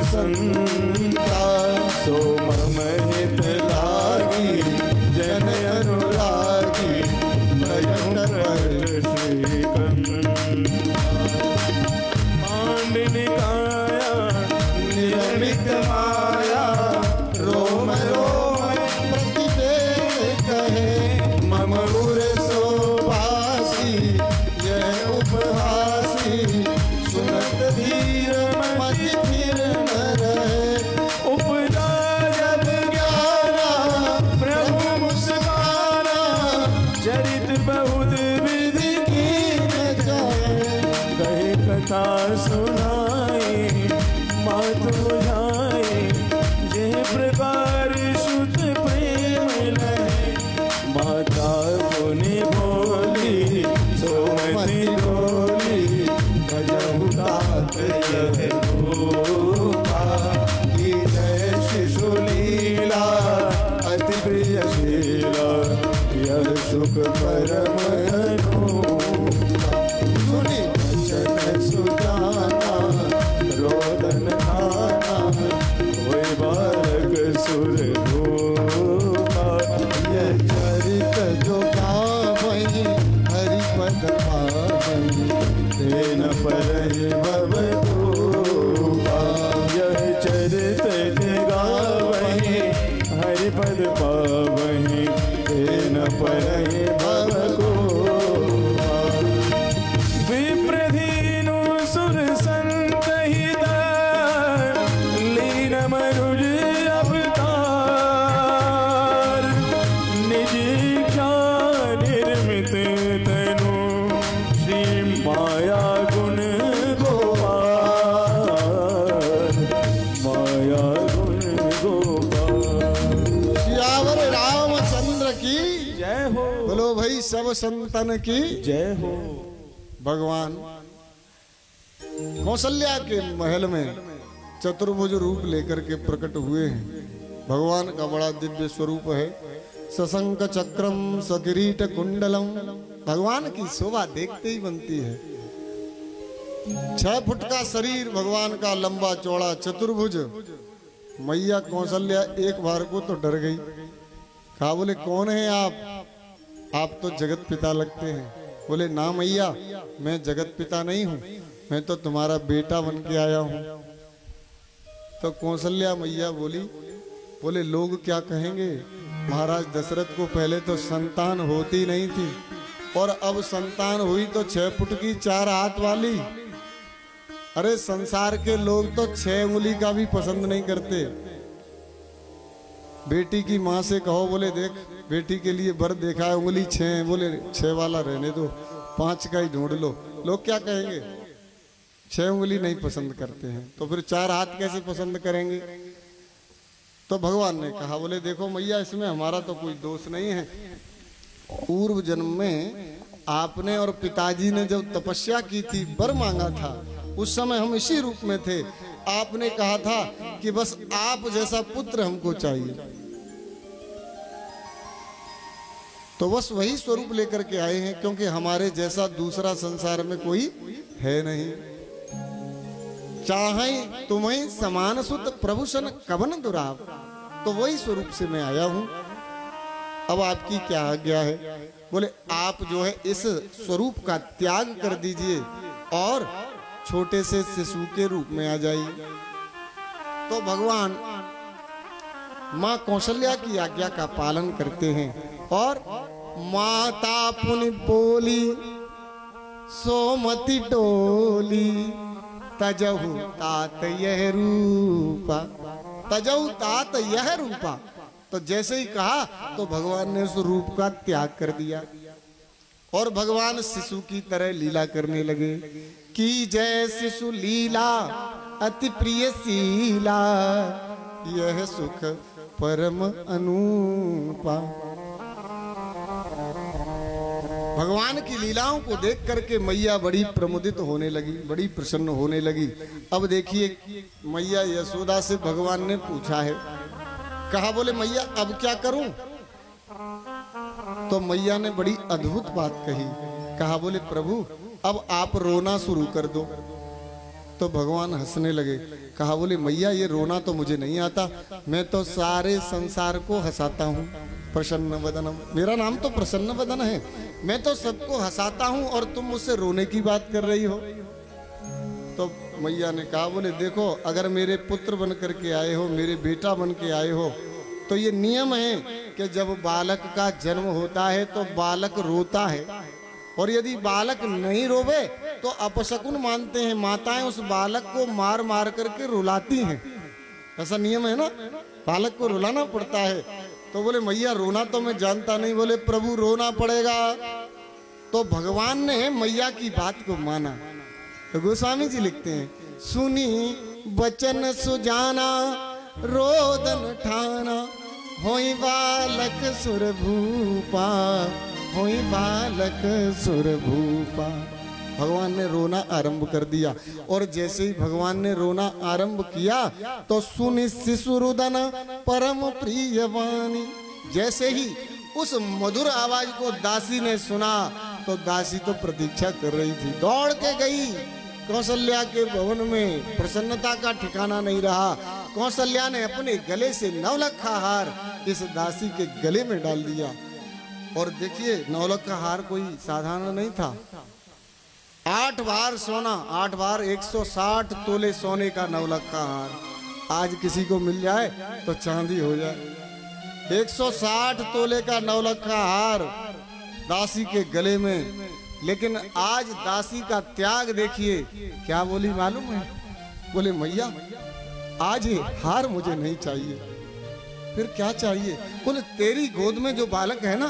संता, सो मम हित लागी जन अनुरागी, भजन श्रीकंठ। पांडिनी काया नियमित माया, रोम रोम प्रतिवेद कहे, मम उर सोभासी यह उपहासी, सुनत धीर मति फिर न रहे, उपजा जब ज्ञाना प्रभु मुस्काना, चरित बहुत विधि कीन जाए, कहे कथा सुनाए मात बुझाए, जे प्रकार शुद्ध प्रेम लहे, माता पुनि बोली सोमति डोली, भजहु तात यह भूपा, की जय शिशु लीला अति प्रिय शीला, यह सुख परम अनूपा, सुनि वचन सुजाना रोदन खाना, होय बालक सुर भूपा, यह चरित जो गावहि हरिपद पावहि, तेन परहि भवभूपा, यह चरित गावहि हरिपद पावहि, तेन परहि भवभूपा, विप्रधीनु सुर संत हितै, लीन मनुज अवतार, निज इच्छा निर्मित तनु, श्री माया गुण गोपाल, माया गुण गोपाल। सियावर रामचंद्र की जय हो, बोलो भाई सब संतन की जय हो। भगवान कौशल्या के महल में चतुर्भुज रूप लेकर के प्रकट हुए हैं। भगवान का बड़ा दिव्य स्वरूप है। सशंक चक्रम सकिरीट कुंडलम, भगवान की शोभा देखते ही बनती है। 6 फुट का शरीर भगवान का, लंबा चौड़ा चतुर्भुज। मैया कौशल्या एक बार को तो डर गई। कहा बोले कौन है आप तो जगत पिता लगते हैं। बोले ना मैया, मैं जगत पिता नहीं हूँ, मैं तो तुम्हारा बेटा बन के आया हूँ। तो कौशल्या मैया बोले लोग क्या कहेंगे। महाराज दशरथ को पहले तो संतान होती नहीं थी, और अब संतान हुई तो 6 फुट की 4 हाथ वाली। अरे संसार के लोग तो 6 उंगली का भी पसंद नहीं करते। बेटी की माँ से कहो, बोले देख बेटी के लिए वर देखा है, उंगली 6 है, बोले 6 वाला रहने दो, 5 का ही ढूंढ लो। लोग क्या कहेंगे, 6 उंगली नहीं पसंद करते हैं, तो फिर 4 हाथ कैसे पसंद करेंगे। तो भगवान ने कहा, बोले देखो मैया, इसमें हमारा तो कोई दोष नहीं है। पूर्व जन्म में आपने और पिताजी ने जब तपस्या की थी, वर मांगा था, उस समय हम इसी रूप में थे। आपने कहा था कि बस आप जैसा पुत्र हमको चाहिए, तो बस वही स्वरूप लेकर के आए हैं, क्योंकि हमारे जैसा दूसरा संसार में कोई है नहीं। चाहे तुम्हें समान सुत प्रभु सन कवन दुराव, तो वही स्वरूप से मैं आया हूं। अब आपकी क्या आज्ञा है। बोले आप जो है इस स्वरूप का त्याग कर दीजिए और छोटे से शिशु के रूप में आ जाइए। तो भगवान माँ कौशल्या की आज्ञा का पालन करते हैं और माता पुनि बोली सोमति डोली, तजहु तात यह रूपा, तजहु तात यह रूपा। तो जैसे ही कहा तो भगवान ने उस रूप का त्याग कर दिया और भगवान शिशु की तरह लीला करने लगे। की जय शिशु लीला अति प्रिय शीला, यह सुख परम अनूपा। भगवान की लीलाओं को देख करके मैया बड़ी प्रमुदित होने लगी, बड़ी प्रसन्न होने लगी। अब देखिए मैया यशोदा से भगवान ने पूछा है, कहा बोले मैया अब क्या करूं। तो मैया ने बड़ी अद्भुत बात कही, कहा बोले प्रभु अब आप रोना शुरू कर दो। तो भगवान हंसने लगे। कहा बोले मैया ये रोना तो मुझे नहीं आता, मैं तो सारे संसार को हंसाता हूँ। प्रसन्न वदनम, मेरा नाम तो प्रसन्न वदन है, मैं तो सबको हंसाता हूँ और तुम मुझसे रोने की बात कर रही हो। तो मैया ने कहा बोले देखो, अगर मेरे पुत्र बन करके आए हो, मेरे बेटा बन के आए हो, तो ये नियम है कि जब बालक का जन्म होता है तो बालक रोता है, और यदि बालक नहीं रोवे तो अपशकुन मानते हैं माताएं, उस बालक को मार मार करके रुलाती हैं। ऐसा नियम है ना, बालक को रुलाना पड़ता है। तो बोले मैया रोना तो मैं जानता नहीं। बोले प्रभु रोना पड़ेगा। तो भगवान ने मैया की बात को माना। तो गोस्वामी जी लिखते हैं, सुनी बचन सुजाना रोदन ठाना, होई बालक सुर भूपा, होई बालक सुर भूपा। भगवान ने रोना आरंभ कर दिया, और जैसे ही भगवान ने रोना आरंभ किया तो सुनि शिशु रुदन परम प्रिय वाणी। जैसे ही उस मधुर आवाज को दासी ने सुना तो दासी तो प्रतीक्षा कर रही थी, दौड़ के गई कौशल्या के भवन में। प्रसन्नता का ठिकाना नहीं रहा। कौशल्या ने अपने गले से नवलखा हार इस दासी के गले में डाल दिया। और देखिए नवलखा हार कोई साधारण नहीं था। 8 बार सोना, 8 बार 160 तोले सोने का नवलखा हार। आज किसी को मिल जाए तो चांदी हो जाए। 160 तोले का नवलखा हार दासी के गले में। लेकिन आज दासी का त्याग देखिए, क्या बोली मालूम है? बोले मैया आज ये हार मुझे नहीं चाहिए। फिर क्या चाहिए? बोले तेरी गोद में जो बालक है ना,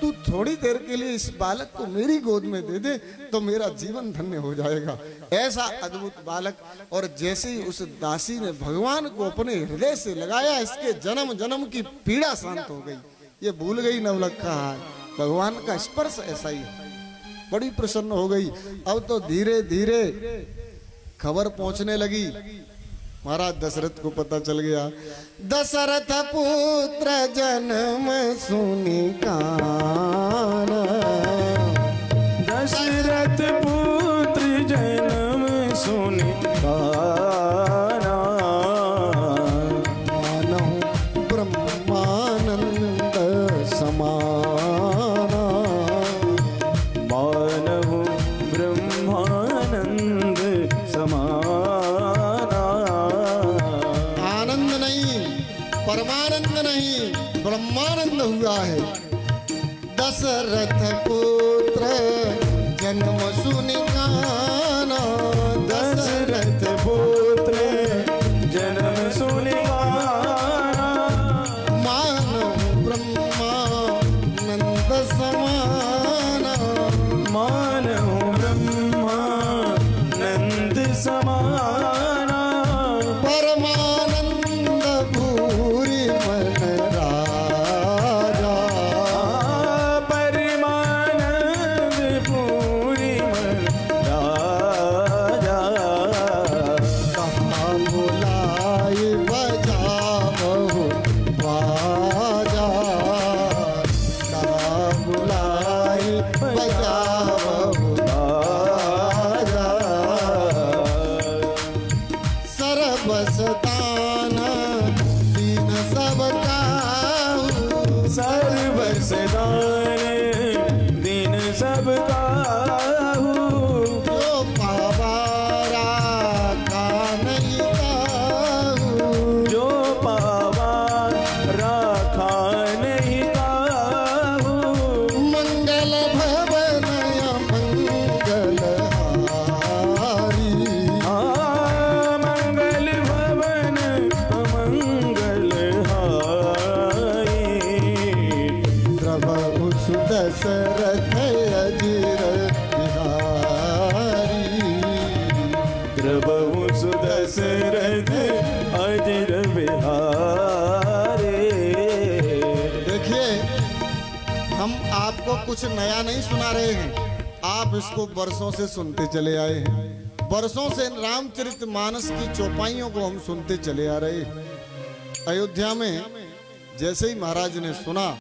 तू थोड़ी देर के लिए इस बालक को मेरी गोद में दे दे तो मेरा जीवन धन्य हो जाएगा। ऐसा अद्भुत बालक। और जैसे ही उस दासी ने भगवान को अपने हृदय से लगाया, इसके जन्म जन्म की पीड़ा शांत हो गई। ये भूल गई नवलखा हार। भगवान का स्पर्श ऐसा ही है। बड़ी प्रसन्न हो गई। अब तो धीरे धीरे खबर पहुंचने लगी। महाराज दशरथ को पता चल गया। दशरथ पुत्र जन्म सुनि काना, दशरथ पुत्र जन्म सुनि काना, मानहु ब्रह्मानंद समाना, मानहु ब्रह्मानंद समाना। आनंद नहीं, परमानंद नहीं, ब्रह्मानंद हुआ है। दशरथ पुत्र जन्म सुनि काना, दशरथ पुत्र जन्म सुनि काना, मानव ब्रह्मानंद समाना, मानव ब्रह्मानंद समाना, परमानंद भूरि मन राजा, परमानंद पूरी मन राजा। कहाँ बुलाए बजावहु बाजा, कहाँ बुलाए बजावहु बाजा। सर्वसदान दीन सब काहू, सर्वसदान दिन सब काहू, जो पावारा का नहीं काहू, जो पावा राखा नहीं काहू। मंगल भवन मंगल हारी, मंगल भवन अमंगल हारी, प्रभु सुदशरथ अजिर बिहारी, प्रभु सुदशरथ अजिर बिहारी। देखिए हम आपको कुछ नया नहीं सुना रहे हैं, आप इसको वर्षों से सुनते चले आए हैं। वर्षों से रामचरितमानस की चौपाइयों को हम सुनते चले आ रहे हैं। अयोध्या में जैसे ही महाराज ने सुना